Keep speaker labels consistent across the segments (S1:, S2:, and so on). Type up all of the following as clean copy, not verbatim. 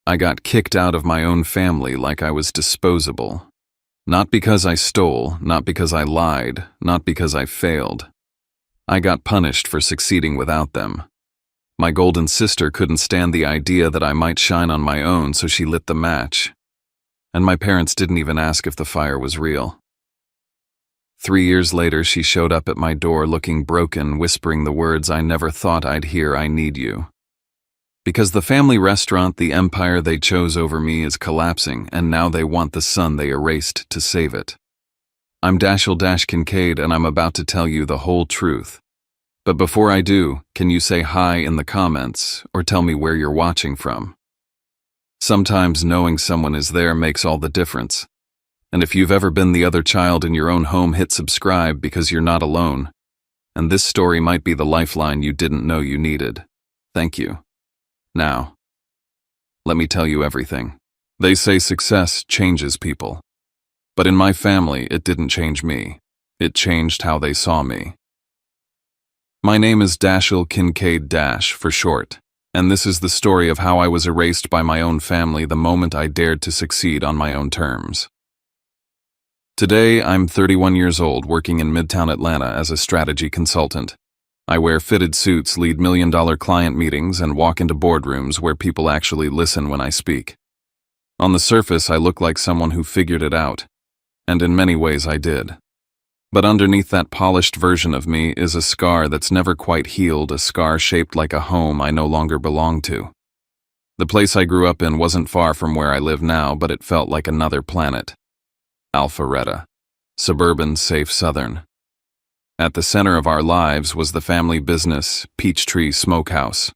S1: I got kicked out of my own family like I was disposable. Not because I stole, not because I lied, not because I failed. I got punished for succeeding without them. My golden sister couldn't stand the idea that I might shine on my own, so she lit the match. And my parents didn't even ask if the fire was real. 3 years later, she showed up at my door looking broken, whispering the words I never thought I'd hear: "I need you." Because the family restaurant, the empire they chose over me, is collapsing, and now they want the son they erased to save it. I'm Kincaid, and I'm about to tell you the whole truth. But before I do, can you say hi in the comments, or tell me where you're watching from? Sometimes knowing someone is there makes all the difference. And if you've ever been the other child in your own home, hit subscribe because you're not alone. And this story might be the lifeline you didn't know you needed. Thank you. Now, let me tell you everything. They say success changes people. But in my family, it didn't change me. It changed how they saw me. My name is Kincaid for short, and this is the story of how I was erased by my own family the moment I dared to succeed on my own terms. Today, I'm 31 years old, working in Midtown Atlanta as a strategy consultant. I wear fitted suits, lead million-dollar client meetings, and walk into boardrooms where people actually listen when I speak. On the surface, I look like someone who figured it out, and in many ways I did. But underneath that polished version of me is a scar that's never quite healed, a scar shaped like a home I no longer belong to. The place I grew up in wasn't far from where I live now, but it felt like another planet. Alpharetta, suburban, safe Southern. At the center of our lives was the family business, Peachtree Smokehouse,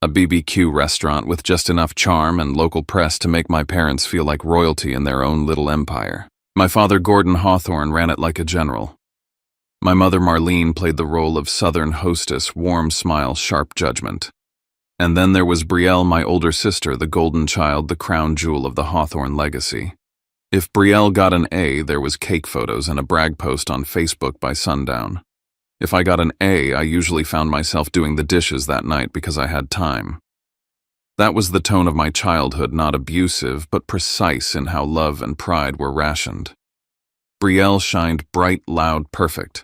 S1: a BBQ restaurant with just enough charm and local press to make my parents feel like royalty in their own little empire. My father, Gordon Hawthorne, ran it like a general. My mother, Marlene, played the role of Southern hostess, warm smile, sharp judgment. And then there was Brielle, my older sister, the golden child, the crown jewel of the Hawthorne legacy. If Brielle got an A, there was cake photos and a brag post on Facebook by sundown. If I got an A, I usually found myself doing the dishes that night because I had time. That was the tone of my childhood, not abusive, but precise in how love and pride were rationed. Brielle shined bright, loud, perfect.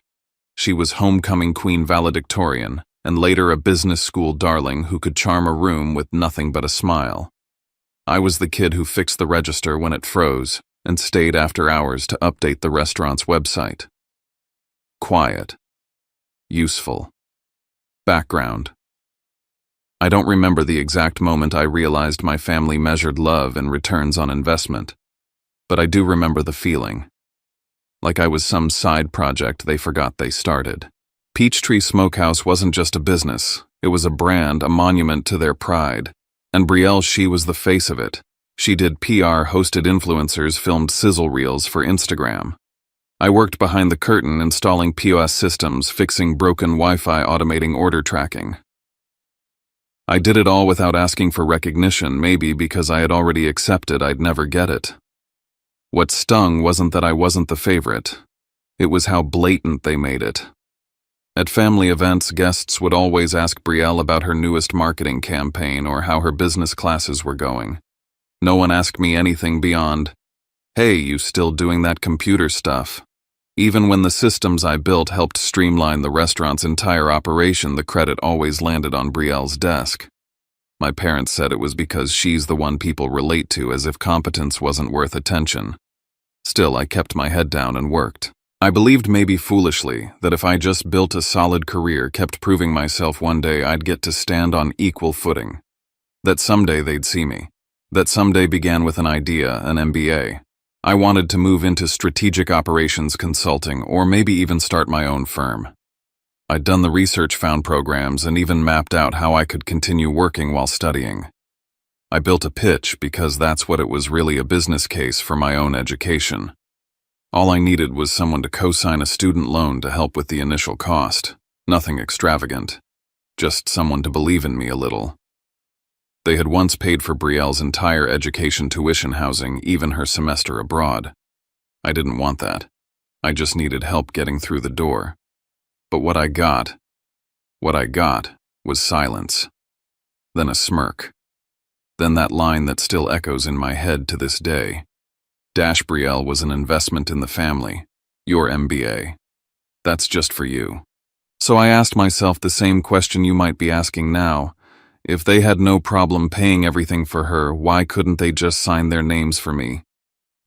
S1: She was homecoming queen valedictorian, and later a business school darling who could charm a room with nothing but a smile. I was the kid who fixed the register when it froze, and stayed after hours to update the restaurant's website. Quiet. Useful. Background. I don't remember the exact moment I realized my family measured love in returns on investment, but I do remember the feeling. Like I was some side project they forgot they started. Peachtree Smokehouse wasn't just a business, it was a brand, a monument to their pride. And Brielle, she was the face of it. She did PR, hosted influencers, filmed sizzle reels for Instagram. I worked behind the curtain, installing POS systems, fixing broken Wi-Fi, automating order tracking. I did it all without asking for recognition, maybe because I had already accepted I'd never get it. What stung wasn't that I wasn't the favorite. It was how blatant they made it. At family events, guests would always ask Brielle about her newest marketing campaign or how her business classes were going. No one asked me anything beyond, "Hey, you still doing that computer stuff?" Even when the systems I built helped streamline the restaurant's entire operation, the credit always landed on Brielle's desk. My parents said it was because she's the one people relate to, as if competence wasn't worth attention. Still, I kept my head down and worked. I believed, maybe foolishly, that if I just built a solid career, kept proving myself, one day I'd get to stand on equal footing. That someday they'd see me. That someday began with an idea, an MBA. I wanted to move into strategic operations consulting, or maybe even start my own firm. I'd done the research, found programs, and even mapped out how I could continue working while studying. I built a pitch because that's what it was, really a business case for my own education. All I needed was someone to co-sign a student loan to help with the initial cost. Nothing extravagant. Just someone to believe in me a little. They had once paid for Brielle's entire education, tuition, housing, even her semester abroad. I didn't want that. I just needed help getting through the door. But what I got was silence. Then a smirk. Then that line that still echoes in my head to this day. Betrayal was an investment in the family. Your MBA. That's just for you. So I asked myself the same question you might be asking now. If they had no problem paying everything for her, why couldn't they just sign their names for me?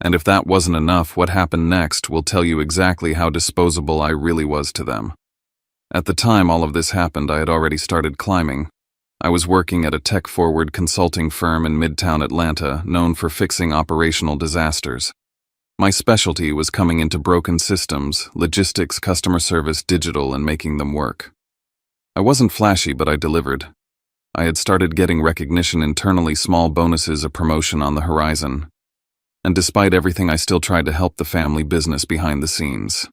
S1: And if that wasn't enough, what happened next will tell you exactly how disposable I really was to them. At the time all of this happened, I had already started climbing. I was working at a tech-forward consulting firm in Midtown Atlanta, known for fixing operational disasters. My specialty was coming into broken systems, logistics, customer service, digital, and making them work. I wasn't flashy, but I delivered. I had started getting recognition internally, small bonuses, a promotion on the horizon. And despite everything, I still tried to help the family business behind the scenes.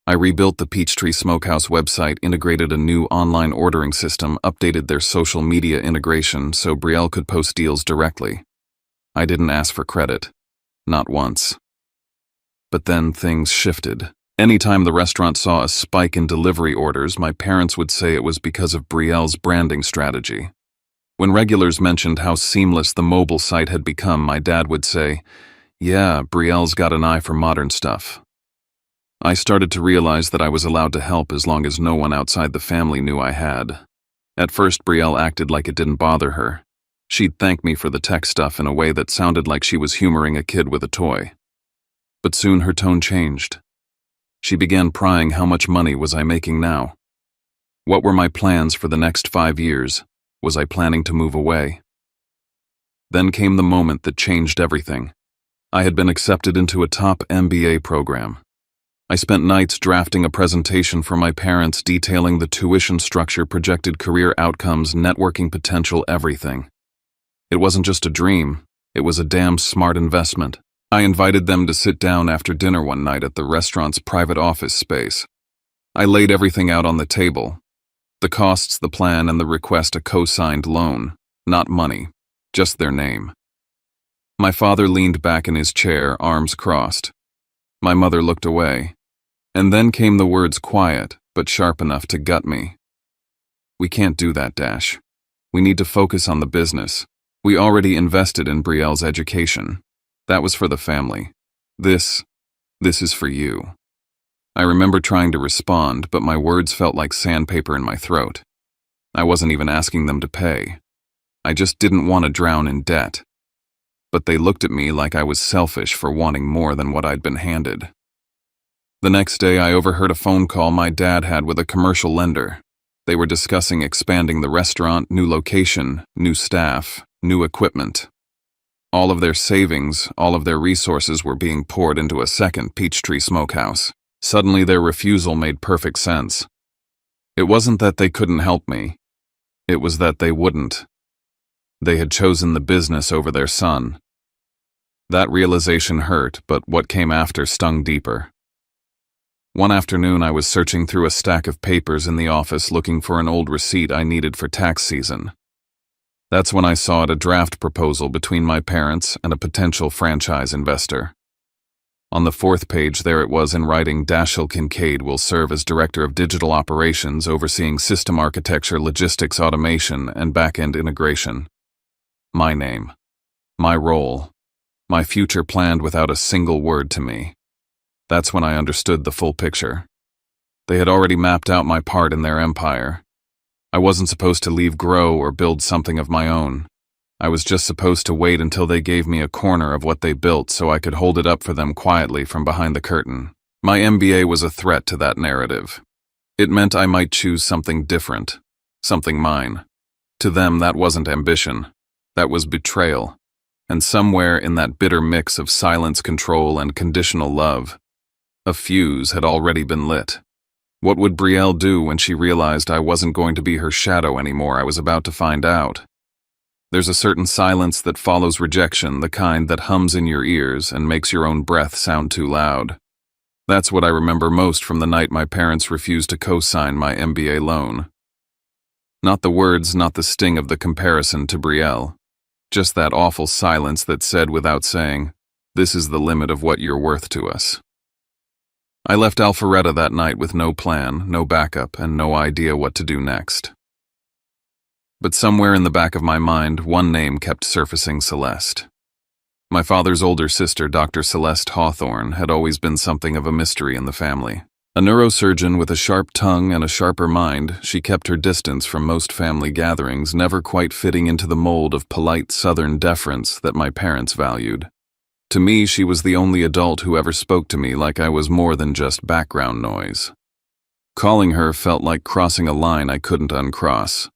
S1: I rebuilt the Peachtree Smokehouse website, integrated a new online ordering system, updated their social media integration so Betrayal could post deals directly. I didn't ask for credit. Not once. But then things shifted. Anytime the restaurant saw a spike in delivery orders, my parents would say it was because of Betrayal's branding strategy. When regulars mentioned how seamless the mobile site had become, my dad would say, "Yeah, Betrayal's got an eye for modern stuff." I started to realize that I was allowed to help as long as no one outside the family knew I had. At first, Betrayal acted like it didn't bother her. She'd thank me for the tech stuff in a way that sounded like she was humoring a kid with a toy. But soon her tone changed. She began prying how much money was I making now. What were my plans for the next 5 years? Was I planning to move away? Then came the moment that changed everything. I had been accepted into a top MBA program. I spent nights drafting a presentation for my parents detailing the tuition structure, projected career outcomes, networking potential, everything. It wasn't just a dream, it was a damn smart investment. I invited them to sit down after dinner one night at the restaurant's private office space. I laid everything out on the table. The costs, the plan, and the request a co-signed loan. Not money, just their name. My father leaned back in his chair, arms crossed. My mother looked away. And then came the words, quiet, but sharp enough to gut me. "We can't do that, Dash. We need to focus on the business. We already invested in Betrayal's education. That was for the family. This is for you." I remember trying to respond, but my words felt like sandpaper in my throat. I wasn't even asking them to pay. I just didn't want to drown in debt. But they looked at me like I was selfish for wanting more than what I'd been handed. The next day, I overheard a phone call my dad had with a commercial lender. They were discussing expanding the restaurant, new location, new staff, new equipment. All of their savings, all of their resources were being poured into a second Peachtree Smokehouse. Suddenly, their refusal made perfect sense. It wasn't that they couldn't help me. It was that they wouldn't. They had chosen the business over their son. That realization hurt, but what came after stung deeper. One afternoon, I was searching through a stack of papers in the office looking for an old receipt I needed for tax season. That's when I saw it, a draft proposal between my parents and a potential franchise investor. On the 4th page, there it was in writing, Dashiell Kincaid will serve as Director of Digital Operations, overseeing system architecture, logistics automation, and back-end integration. My name. My role. My future planned without a single word to me. That's when I understood the full picture. They had already mapped out my part in their empire. I wasn't supposed to leave, grow, or build something of my own. I was just supposed to wait until they gave me a corner of what they built so I could hold it up for them quietly from behind the curtain. My MBA was a threat to that narrative. It meant I might choose something different, something mine. To them, that wasn't ambition. That was betrayal. And somewhere in that bitter mix of silence, control, and conditional love, a fuse had already been lit. What would Betrayal do when she realized I wasn't going to be her shadow anymore? I was about to find out. There's a certain silence that follows rejection, the kind that hums in your ears and makes your own breath sound too loud. That's what I remember most from the night my parents refused to co-sign my MBA loan. Not the words, not the sting of the comparison to Betrayal. Just that awful silence that said without saying, "This is the limit of what you're worth to us." I left Alpharetta that night with no plan, no backup, and no idea what to do next. But somewhere in the back of my mind, one name kept surfacing: Celeste. My father's older sister, Dr. Celeste Hawthorne, had always been something of a mystery in the family. A neurosurgeon with a sharp tongue and a sharper mind, she kept her distance from most family gatherings, never quite fitting into the mold of polite Southern deference that my parents valued. To me, she was the only adult who ever spoke to me like I was more than just background noise. Calling her felt like crossing a line I couldn't uncross.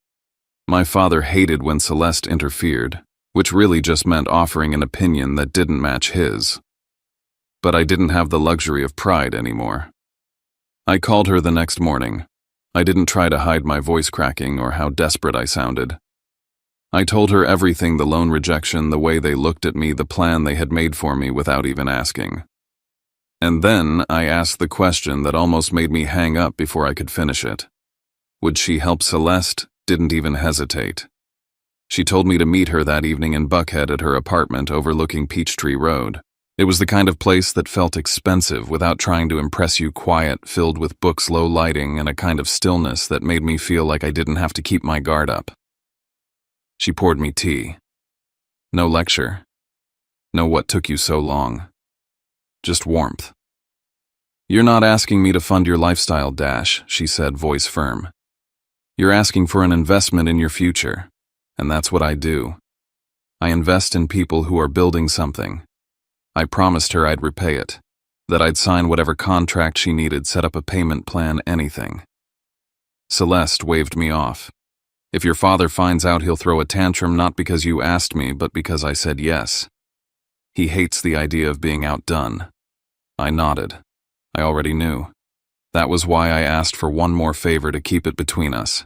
S1: My father hated when Celeste interfered, which really just meant offering an opinion that didn't match his. But I didn't have the luxury of pride anymore. I called her the next morning. I didn't try to hide my voice cracking or how desperate I sounded. I told her everything: the loan rejection, the way they looked at me, the plan they had made for me without even asking. And then I asked the question that almost made me hang up before I could finish it. Would she help Celeste? Didn't even hesitate. She told me to meet her that evening in Buckhead at her apartment overlooking Peachtree Road. It was the kind of place that felt expensive without trying to impress you: quiet, filled with books, low lighting, and a kind of stillness that made me feel like I didn't have to keep my guard up. She poured me tea. No lecture. No "what took you so long?" Just warmth. "You're not asking me to fund your lifestyle, Dash," she said, voice firm. "You're asking for an investment in your future, and that's what I do. I invest in people who are building something. I promised her I'd repay it, that I'd sign whatever contract she needed, set up a payment plan, anything." Celeste waved me off. "If your father finds out, he'll throw a tantrum, not because you asked me, but because I said yes. He hates the idea of being outdone." I nodded. I already knew. That was why I asked for one more favor to keep it between us.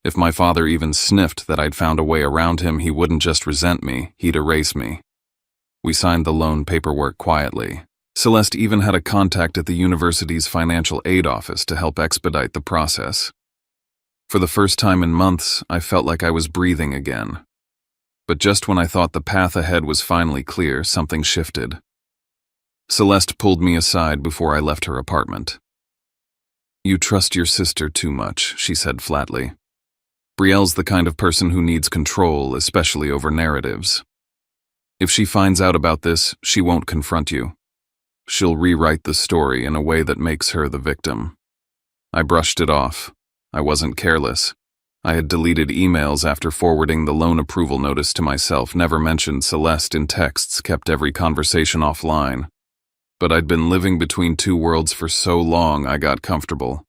S1: If my father even sniffed that I'd found a way around him, he wouldn't just resent me, he'd erase me. We signed the loan paperwork quietly. Celeste even had a contact at the university's financial aid office to help expedite the process. For the first time in months, I felt like I was breathing again. But just when I thought the path ahead was finally clear, something shifted. Celeste pulled me aside before I left her apartment. "You trust your sister too much," she said flatly. "Brielle's the kind of person who needs control, especially over narratives. If she finds out about this, she won't confront you. She'll rewrite the story in a way that makes her the victim." I brushed it off. I wasn't careless. I had deleted emails after forwarding the loan approval notice to myself, never mentioned Celeste in texts, kept every conversation offline. But I'd been living between two worlds for so long I got comfortable.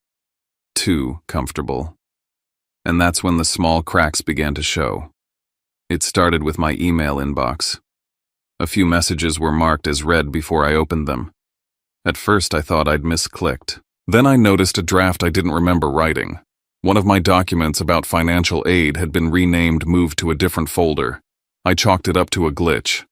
S1: Too comfortable. And that's when the small cracks began to show. It started with my email inbox. A few messages were marked as read before I opened them. At first I thought I'd misclicked. Then I noticed a draft I didn't remember writing. One of my documents about financial aid had been renamed, moved to a different folder. I chalked it up to a glitch.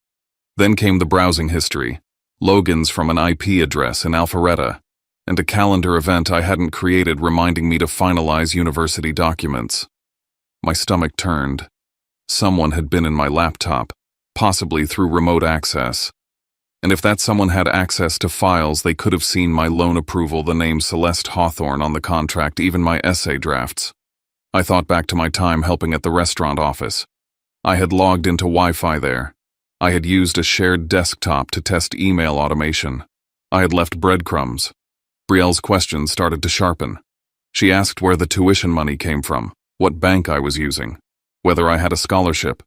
S1: Then came the browsing history, logins from an IP address in Alpharetta, and a calendar event I hadn't created reminding me to finalize university documents. My stomach turned. Someone had been in my laptop, possibly through remote access. And if that someone had access to files, they could have seen my loan approval, the name Celeste Hawthorne on the contract, even my essay drafts. I thought back to my time helping at the restaurant office. I had logged into Wi-Fi there. I had used a shared desktop to test email automation. I had left breadcrumbs. Brielle's questions started to sharpen. She asked where the tuition money came from, what bank I was using, whether I had a scholarship.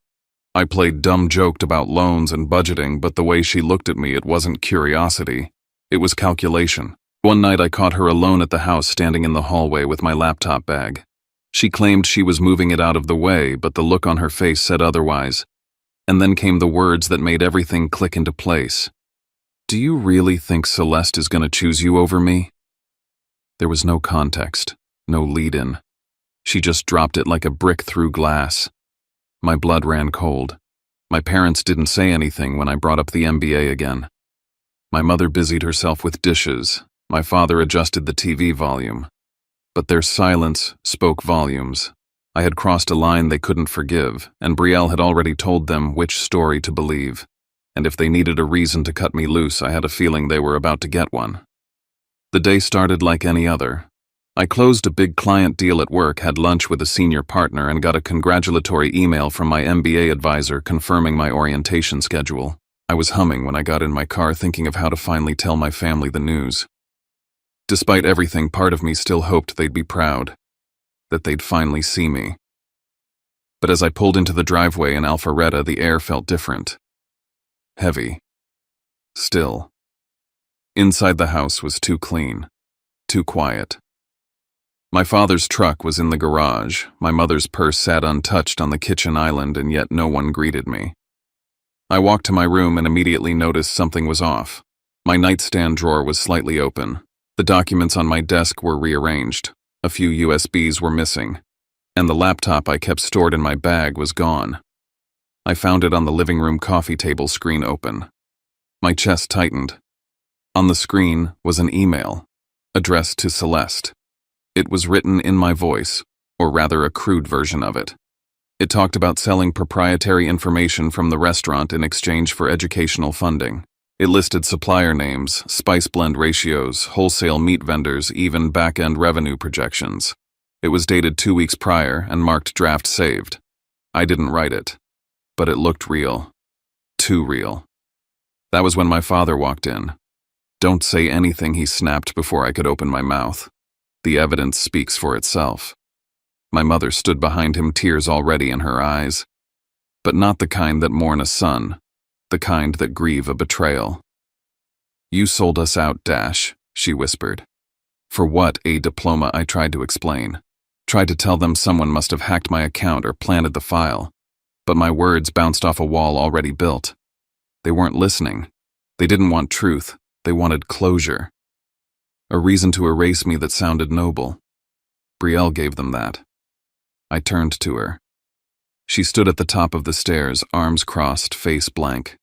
S1: I played dumb joked about loans and budgeting, but the way she looked at me, it wasn't curiosity. It was calculation. One night I caught her alone at the house, standing in the hallway with my laptop bag. She claimed she was moving it out of the way, but the look on her face said otherwise. And then came the words that made everything click into place. "Do you really think Celeste is going to choose you over me?" There was no context, no lead-in. She just dropped it like a brick through glass. My blood ran cold. My parents didn't say anything when I brought up the MBA again. My mother busied herself with dishes. My father adjusted the TV volume. But their silence spoke volumes. I had crossed a line they couldn't forgive, and Brielle had already told them which story to believe. And if they needed a reason to cut me loose, I had a feeling they were about to get one. The day started like any other. I closed a big client deal at work, had lunch with a senior partner, and got a congratulatory email from my MBA advisor confirming my orientation schedule. I was humming when I got in my car, thinking of how to finally tell my family the news. Despite everything, part of me still hoped they'd be proud, that they'd finally see me. But as I pulled into the driveway in Alpharetta, the air felt different. Heavy. Still. Inside the house was too clean. Too quiet. My father's truck was in the garage, my mother's purse sat untouched on the kitchen island, and yet no one greeted me. I walked to my room and immediately noticed something was off. My nightstand drawer was slightly open. The documents on my desk were rearranged. A few USBs were missing. And the laptop I kept stored in my bag was gone. I found it on the living room coffee table screen open. My chest tightened. On the screen was an email, addressed to Celeste. It was written in my voice, or rather a crude version of it. It talked about selling proprietary information from the restaurant in exchange for educational funding. It listed supplier names, spice blend ratios, wholesale meat vendors, even back-end revenue projections. It was dated 2 weeks prior and marked draft saved. I didn't write it, but it looked real. Too real. That was when my father walked in. "Don't say anything," he snapped before I could open my mouth. The evidence speaks for itself. My mother stood behind him, tears already in her eyes. But not the kind that mourn a son, the kind that grieve a betrayal. "You sold us out, Dash," she whispered. "For what? A diploma," I tried to explain. Tried to tell them someone must have hacked my account or planted the file. But my words bounced off a wall already built. They weren't listening. They didn't want truth. They wanted closure. A reason to erase me that sounded noble. Brielle gave them that. I turned to her. She stood at the top of the stairs, arms crossed, face blank.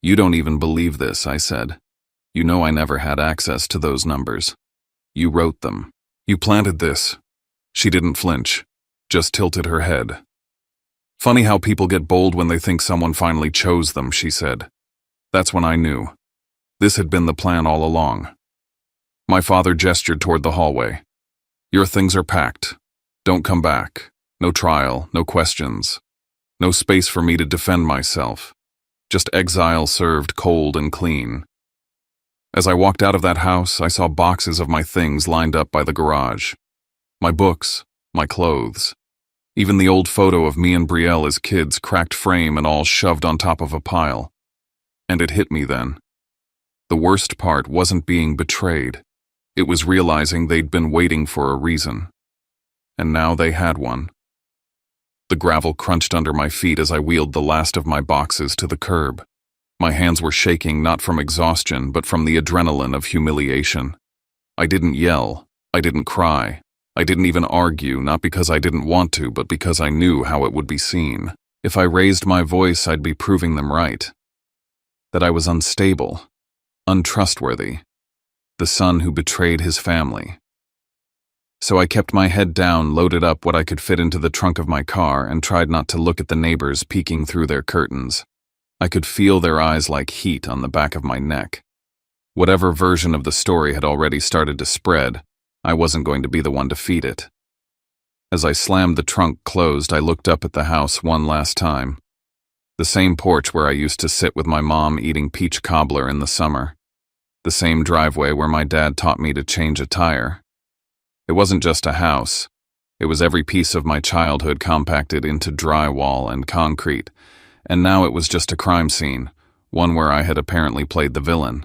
S1: "You don't even believe this," I said. "You know I never had access to those numbers. You wrote them. You planted this." She didn't flinch, just tilted her head. "Funny how people get bold when they think someone finally chose them," she said. That's when I knew. This had been the plan all along. My father gestured toward the hallway. "Your things are packed. Don't come back. No trial, no questions. No space for me to defend myself. Just exile served cold and clean." As I walked out of that house, I saw boxes of my things lined up by the garage. My books, my clothes. Even the old photo of me and Brielle as kids, cracked frame and all shoved on top of a pile. And it hit me then. The worst part wasn't being betrayed. It was realizing they'd been waiting for a reason. And now they had one. The gravel crunched under my feet as I wheeled the last of my boxes to the curb. My hands were shaking, not from exhaustion, but from the adrenaline of humiliation. I didn't yell. I didn't cry. I didn't even argue, not because I didn't want to, but because I knew how it would be seen. If I raised my voice, I'd be proving them right. That I was unstable, untrustworthy, the son who betrayed his family. So I kept my head down, loaded up what I could fit into the trunk of my car, and tried not to look at the neighbors peeking through their curtains. I could feel their eyes like heat on the back of my neck. Whatever version of the story had already started to spread, I wasn't going to be the one to feed it. As I slammed the trunk closed, I looked up at the house one last time. The same porch where I used to sit with my mom eating peach cobbler in the summer. The same driveway where my dad taught me to change a tire. It wasn't just a house. It was every piece of my childhood compacted into drywall and concrete. And now it was just a crime scene, one where I had apparently played the villain.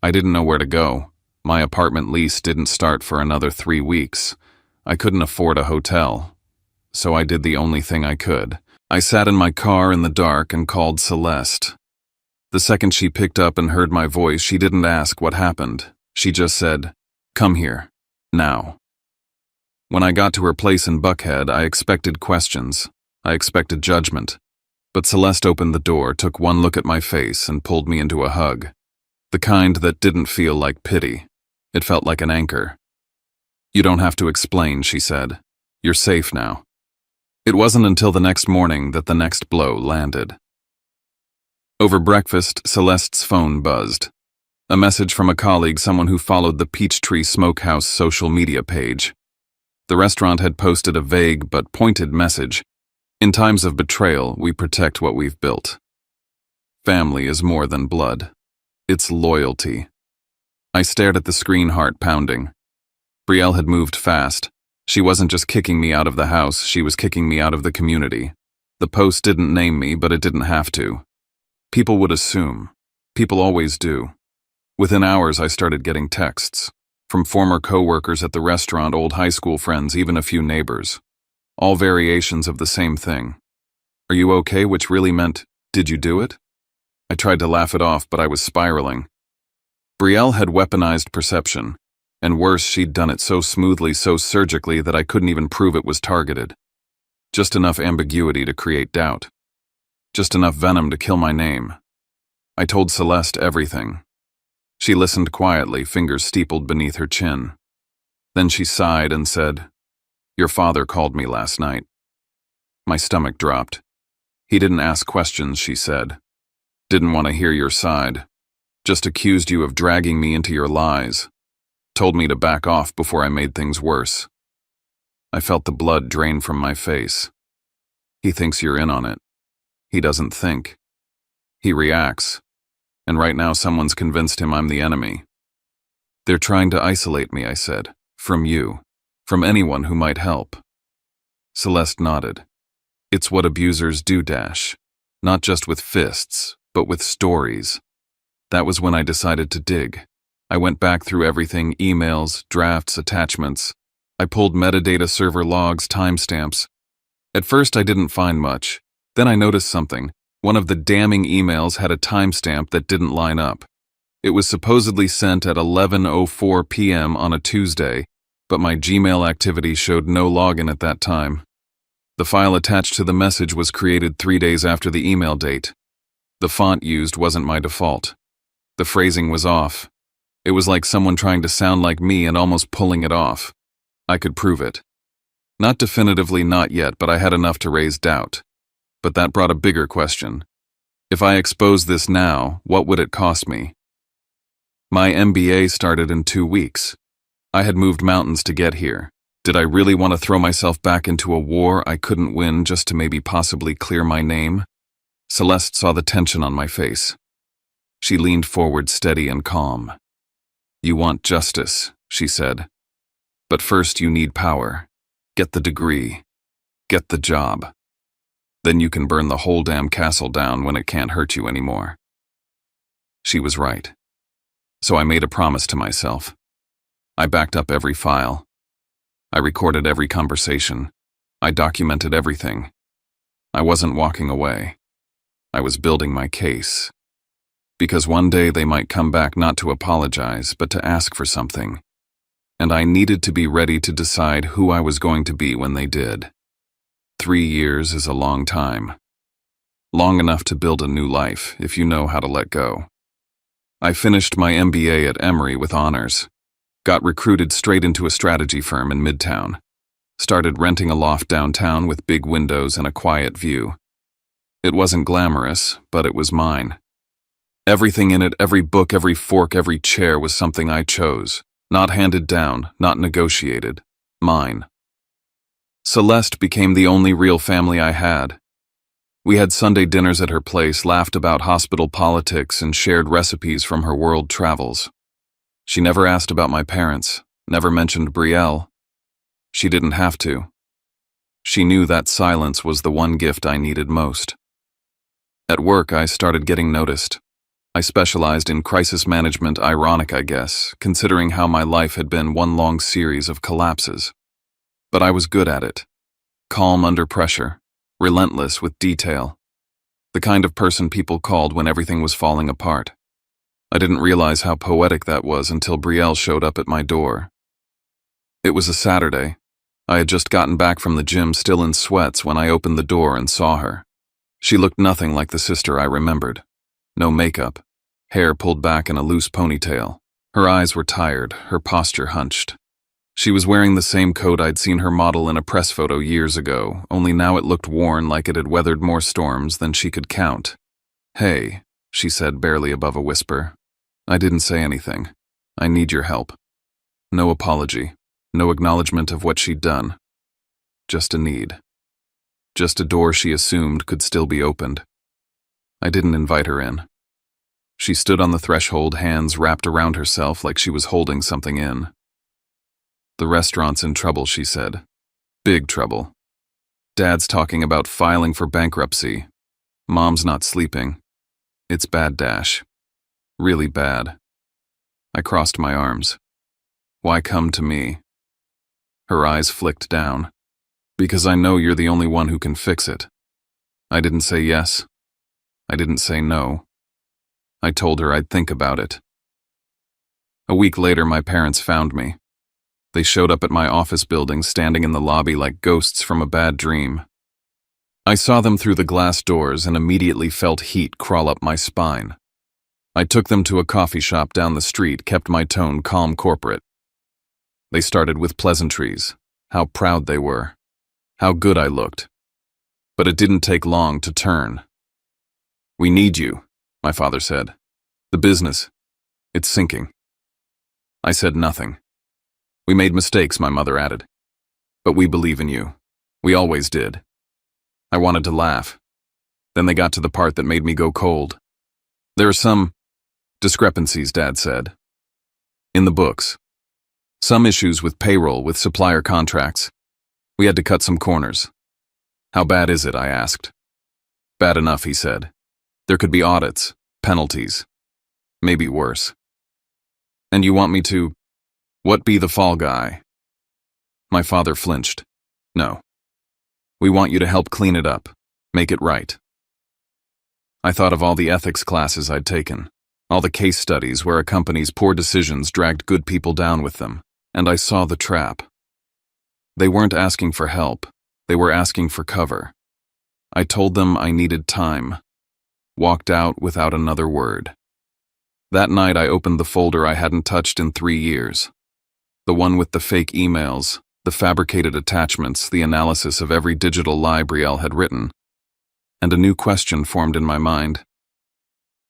S1: I didn't know where to go. My apartment lease didn't start for another 3 weeks. I couldn't afford a hotel. So I did the only thing I could. I sat in my car in the dark and called Celeste. The second she picked up and heard my voice, she didn't ask what happened. She just said, "Come here. Now." When I got to her place in Buckhead, I expected questions. I expected judgment. But Celeste opened the door, took one look at my face, and pulled me into a hug. The kind that didn't feel like pity. It felt like an anchor. "You don't have to explain," she said. "You're safe now." It wasn't until the next morning that the next blow landed. Over breakfast, Celeste's phone buzzed. A message from a colleague, someone who followed the Peachtree Smokehouse social media page. The restaurant had posted a vague but pointed message. In times of betrayal, we protect what we've built. Family is more than blood. It's loyalty. I stared at the screen, heart pounding. Brielle had moved fast. She wasn't just kicking me out of the house, she was kicking me out of the community. The post didn't name me, but it didn't have to. People would assume. People always do. Within hours, I started getting texts. From former co-workers at the restaurant, old high school friends, even a few neighbors. All variations of the same thing. Are you okay? Which really meant, did you do it? I tried to laugh it off, but I was spiraling. Brielle had weaponized perception. And worse, she'd done it so smoothly, so surgically, that I couldn't even prove it was targeted. Just enough ambiguity to create doubt. Just enough venom to kill my name. I told Celeste everything. She listened quietly, fingers steepled beneath her chin. Then she sighed and said, "Your father called me last night." My stomach dropped. "He didn't ask questions," she said. "Didn't want to hear your side. Just accused you of dragging me into your lies. Told me to back off before I made things worse." I felt the blood drain from my face. He thinks you're in on it. He doesn't think. He reacts. And right now someone's convinced him I'm the enemy. "They're trying to isolate me," I said. "From you. From anyone who might help." Celeste nodded. "It's what abusers do, Dash. Not just with fists, but with stories." That was when I decided to dig. I went back through everything, emails, drafts, attachments. I pulled metadata, server logs, timestamps. At first I didn't find much. Then I noticed something. One of the damning emails had a timestamp that didn't line up. It was supposedly sent at 11:04 p.m. on a Tuesday, but my Gmail activity showed no login at that time. The file attached to the message was created 3 days after the email date. The font used wasn't my default. The phrasing was off. It was like someone trying to sound like me and almost pulling it off. I could prove it. Not definitively, not yet, but I had enough to raise doubt. But that brought a bigger question. If I expose this now, what would it cost me? My MBA started in 2 weeks. I had moved mountains to get here. Did I really want to throw myself back into a war I couldn't win just to maybe possibly clear my name? Celeste saw the tension on my face. She leaned forward, steady and calm. "You want justice," she said. "But first you need power. Get the degree. Get the job. Then you can burn the whole damn castle down when it can't hurt you anymore." She was right. So I made a promise to myself. I backed up every file. I recorded every conversation. I documented everything. I wasn't walking away. I was building my case. Because one day they might come back not to apologize, but to ask for something. And I needed to be ready to decide who I was going to be when they did. 3 years is a long time. Long enough to build a new life, if you know how to let go. I finished my MBA at Emory with honors. Got recruited straight into a strategy firm in Midtown. Started renting a loft downtown with big windows and a quiet view. It wasn't glamorous, but it was mine. Everything in it, every book, every fork, every chair was something I chose. Not handed down, not negotiated. Mine. Celeste became the only real family I had. We had Sunday dinners at her place, laughed about hospital politics, and shared recipes from her world travels. She never asked about my parents, never mentioned Brielle. She didn't have to. She knew that silence was the one gift I needed most. At work, I started getting noticed. I specialized in crisis management, ironic, I guess, considering how my life had been one long series of collapses. But I was good at it. Calm under pressure, relentless with detail. The kind of person people called when everything was falling apart. I didn't realize how poetic that was until Brielle showed up at my door. It was a Saturday. I had just gotten back from the gym, still in sweats, when I opened the door and saw her. She looked nothing like the sister I remembered. No makeup, hair pulled back in a loose ponytail. Her eyes were tired, her posture hunched. She was wearing the same coat I'd seen her model in a press photo years ago, only now it looked worn, like it had weathered more storms than she could count. "Hey," she said, barely above a whisper. I didn't say anything. I need your help. No apology. No acknowledgement of what she'd done. Just a need. Just a door she assumed could still be opened. I didn't invite her in. She stood on the threshold, hands wrapped around herself like she was holding something in. The restaurant's in trouble, she said. Big trouble. Dad's talking about filing for bankruptcy. Mom's not sleeping. It's bad, Dash. Really bad. I crossed my arms. Why come to me? Her eyes flicked down. Because I know you're the only one who can fix it. I didn't say yes. I didn't say no. I told her I'd think about it. A week later, my parents found me. They showed up at my office building, standing in the lobby like ghosts from a bad dream. I saw them through the glass doors and immediately felt heat crawl up my spine. I took them to a coffee shop down the street, kept my tone calm corporate. They started with pleasantries, how proud they were, how good I looked. But it didn't take long to turn. We need you, my father said. The business, it's sinking. I said nothing. We made mistakes, my mother added. But we believe in you. We always did. I wanted to laugh. Then they got to the part that made me go cold. There are some discrepancies, Dad said. In the books. Some issues with payroll, with supplier contracts. We had to cut some corners. How bad is it, I asked. Bad enough, he said. There could be audits, penalties. Maybe worse. And you want me to, what, be the fall guy? My father flinched. No. We want you to help clean it up, make it right. I thought of all the ethics classes I'd taken, all the case studies where a company's poor decisions dragged good people down with them, and I saw the trap. They weren't asking for help, they were asking for cover. I told them I needed time, walked out without another word. That night I opened the folder I hadn't touched in 3 years. The one with the fake emails, the fabricated attachments, the analysis of every digital lie Betrayal had written. And a new question formed in my mind.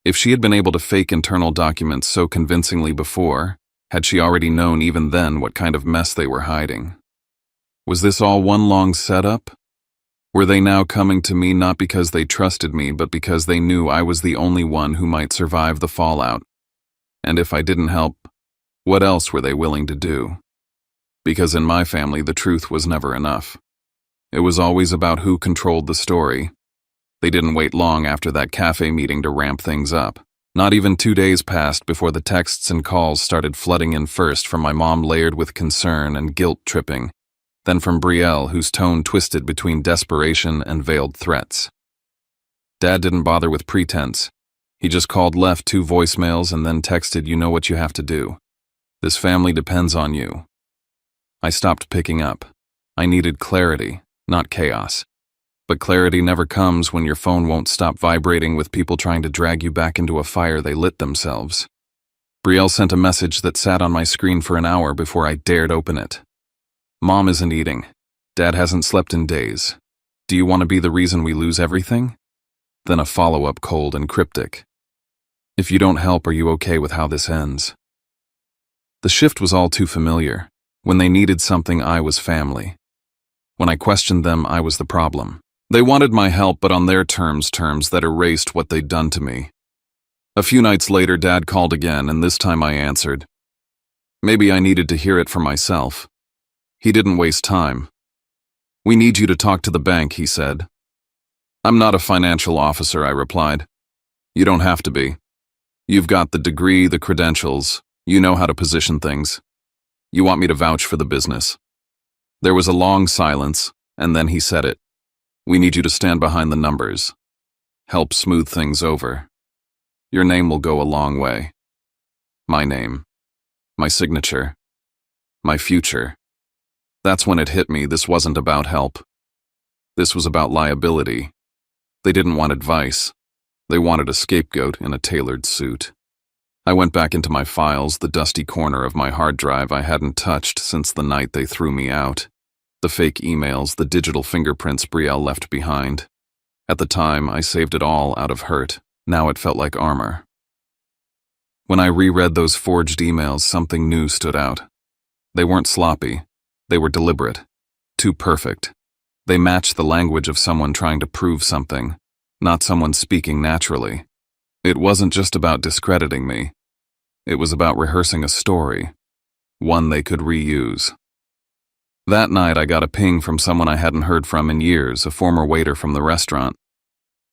S1: If she had been able to fake internal documents so convincingly before, had she already known even then what kind of mess they were hiding? Was this all one long setup? Were they now coming to me not because they trusted me, but because they knew I was the only one who might survive the fallout? And if I didn't help, what else were they willing to do? Because in my family, the truth was never enough. It was always about who controlled the story. They didn't wait long after that cafe meeting to ramp things up. Not even 2 days passed before the texts and calls started flooding in, first from my mom, layered with concern and guilt-tripping, then from Betrayal, whose tone twisted between desperation and veiled threats. Dad didn't bother with pretense. He just called, left 2 voicemails, and then texted, "You know what you have to do. This family depends on you." I stopped picking up. I needed clarity, not chaos. But clarity never comes when your phone won't stop vibrating with people trying to drag you back into a fire they lit themselves. Betrayal sent a message that sat on my screen for an hour before I dared open it. Mom isn't eating. Dad hasn't slept in days. Do you want to be the reason we lose everything? Then a follow-up, cold and cryptic. If you don't help, are you okay with how this ends? The shift was all too familiar. When they needed something, I was family. When I questioned them, I was the problem. They wanted my help, but on their terms that erased what they'd done to me. A few nights later, Dad called again, and this time I answered. Maybe I needed to hear it for myself. He didn't waste time. "We need you to talk to the bank," he said. "I'm not a financial officer," I replied. "You don't have to be. You've got the degree, the credentials. You know how to position things. You want me to vouch for the business." There was a long silence, and then he said it. "We need you to stand behind the numbers. Help smooth things over. Your name will go a long way. My name. My signature. My future." That's when it hit me. This wasn't about help. This was about liability. They didn't want advice. They wanted a scapegoat in a tailored suit. I went back into my files, the dusty corner of my hard drive I hadn't touched since the night they threw me out. The fake emails, the digital fingerprints Betrayal left behind. At the time, I saved it all out of hurt. Now it felt like armor. When I reread those forged emails, something new stood out. They weren't sloppy. They were deliberate. Too perfect. They matched the language of someone trying to prove something, not someone speaking naturally. It wasn't just about discrediting me. It was about rehearsing a story, one they could reuse. That night, I got a ping from someone I hadn't heard from in years, a former waiter from the restaurant.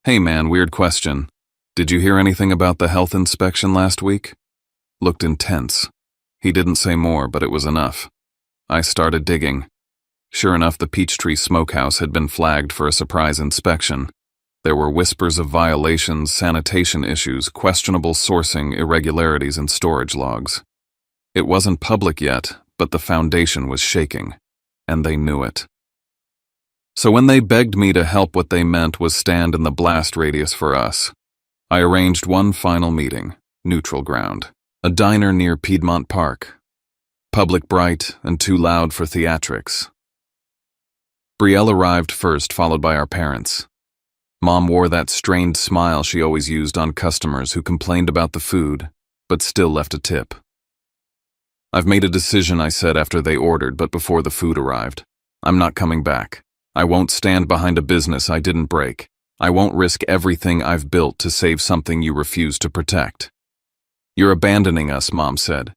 S1: "Hey man, weird question. Did you hear anything about the health inspection last week?" Looked intense. He didn't say more, but it was enough. I started digging. Sure enough, the Peachtree Smokehouse had been flagged for a surprise inspection. There were whispers of violations, sanitation issues, questionable sourcing, irregularities in storage logs. It wasn't public yet, but the foundation was shaking, and they knew it. So when they begged me to help, what they meant was stand in the blast radius for us. I arranged one final meeting, neutral ground, a diner near Piedmont Park. Public bright and too loud for theatrics. Brielle arrived first, followed by our parents. Mom wore that strained smile she always used on customers who complained about the food, but still left a tip. "I've made a decision," I said after they ordered, but before the food arrived. "I'm not coming back. I won't stand behind a business I didn't break. I won't risk everything I've built to save something you refuse to protect." "You're abandoning us," Mom said.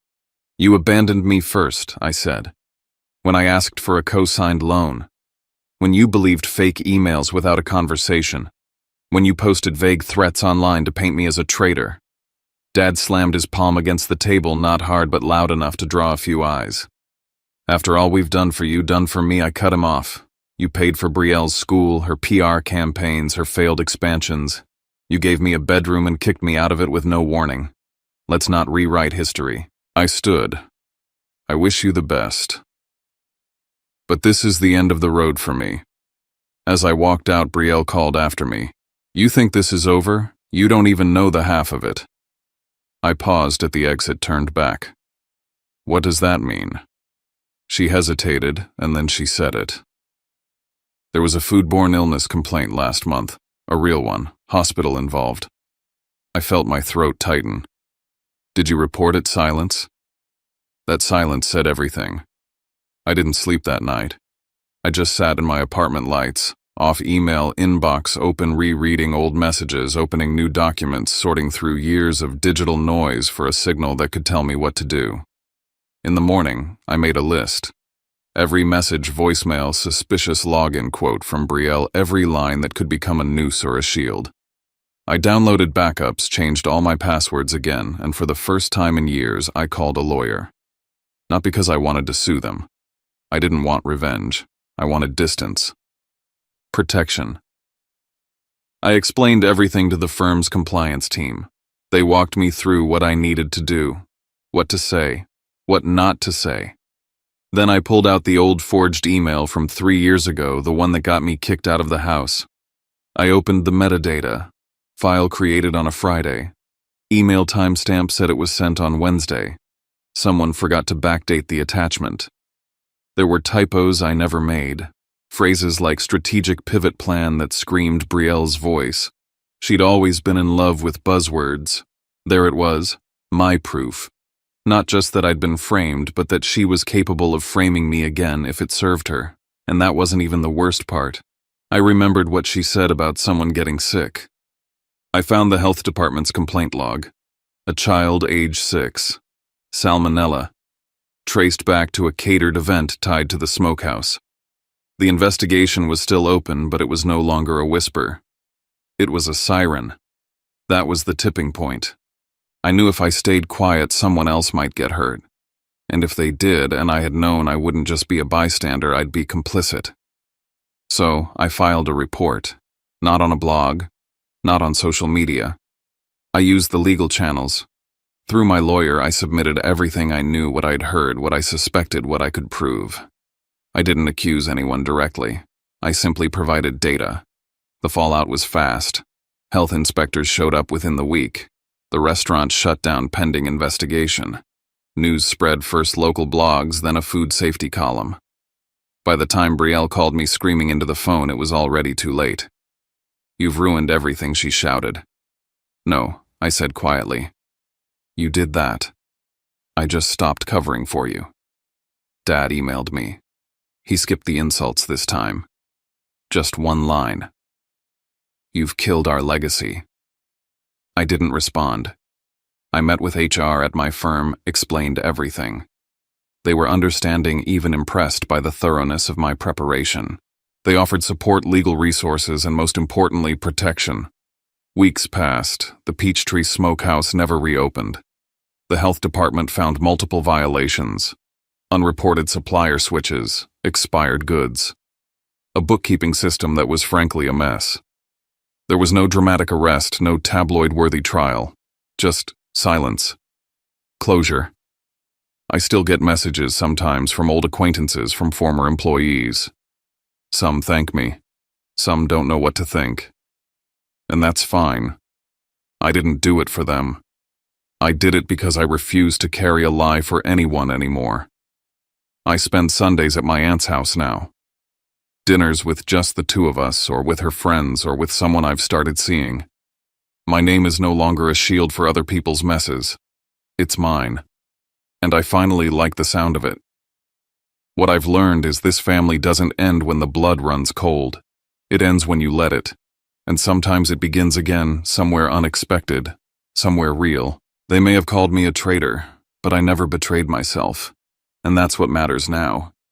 S1: "You abandoned me first," I said. "When I asked for a co-signed loan. When you believed fake emails without a conversation. When you posted vague threats online to paint me as a traitor." Dad slammed his palm against the table, not hard but loud enough to draw a few eyes. "After all we've done for you, done for me," I cut him off. "You paid for Brielle's school, her PR campaigns, her failed expansions. You gave me a bedroom and kicked me out of it with no warning. Let's not rewrite history." I stood. "I wish you the best. But this is the end of the road for me." As I walked out, Brielle called after me. "You think this is over? You don't even know the half of it." I paused at the exit, turned back. "What does that mean?" She hesitated, and then she said it. "There was a foodborne illness complaint last month, a real one, hospital involved." I felt my throat tighten. "Did you report it?" Silence. That silence said everything. I didn't sleep that night. I just sat in my apartment lights, off email, inbox open, rereading old messages, opening new documents, sorting through years of digital noise for a signal that could tell me what to do. In the morning, I made a list. Every message, voicemail, suspicious login quote from Brielle, every line that could become a noose or a shield. I downloaded backups, changed all my passwords again, and for the first time in years, I called a lawyer. Not because I wanted to sue them. I didn't want revenge. I wanted distance. Protection. I explained everything to the firm's compliance team. They walked me through what I needed to do, what to say, what not to say. Then I pulled out the old forged email from 3 years ago, the one that got me kicked out of the house. I opened the metadata. File created on a Friday. Email timestamp said it was sent on Wednesday. Someone forgot to backdate the attachment. There were typos I never made. Phrases like strategic pivot plan that screamed Brielle's voice. She'd always been in love with buzzwords. There it was, my proof. Not just that I'd been framed, but that she was capable of framing me again if it served her. And that wasn't even the worst part. I remembered what she said about someone getting sick. I found the health department's complaint log. A child age 6. Salmonella. Traced back to a catered event tied to the smokehouse. The investigation was still open, but it was no longer a whisper. It was a siren. That was the tipping point. I knew if I stayed quiet, someone else might get hurt. And if they did, and I had known, I wouldn't just be a bystander, I'd be complicit. So I filed a report. Not on a blog, not on social media. I used the legal channels. Through my lawyer, I submitted everything I knew, what I'd heard, what I suspected, what I could prove. I didn't accuse anyone directly. I simply provided data. The fallout was fast. Health inspectors showed up within the week. The restaurant shut down pending investigation. News spread, first local blogs, then a food safety column. By the time Brielle called me screaming into the phone, it was already too late. "You've ruined everything," she shouted. "No," I said quietly. You did that. I just stopped covering for you. Dad emailed me. He skipped the insults this time. Just one line. You've killed our legacy. I didn't respond. I met with HR at my firm, explained everything. They were understanding, even impressed by the thoroughness of my preparation. They offered support, legal resources, and most importantly, protection. Weeks passed. The Peachtree Smokehouse never reopened. The health department found multiple violations. Unreported supplier switches, expired goods. A bookkeeping system that was frankly a mess. There was no dramatic arrest, no tabloid-worthy trial. Just silence. Closure. I still get messages sometimes from old acquaintances, from former employees. Some thank me. Some don't know what to think. And that's fine. I didn't do it for them. I did it because I refused to carry a lie for anyone anymore. I spend Sundays at my aunt's house now. Dinners with just the two of us, or with her friends, or with someone I've started seeing. My name is no longer a shield for other people's messes. It's mine. And I finally like the sound of it. What I've learned is this family doesn't end when the blood runs cold. It ends when you let it. And sometimes it begins again, somewhere unexpected, somewhere real. They may have called me a traitor, but I never betrayed myself. And that's what matters now.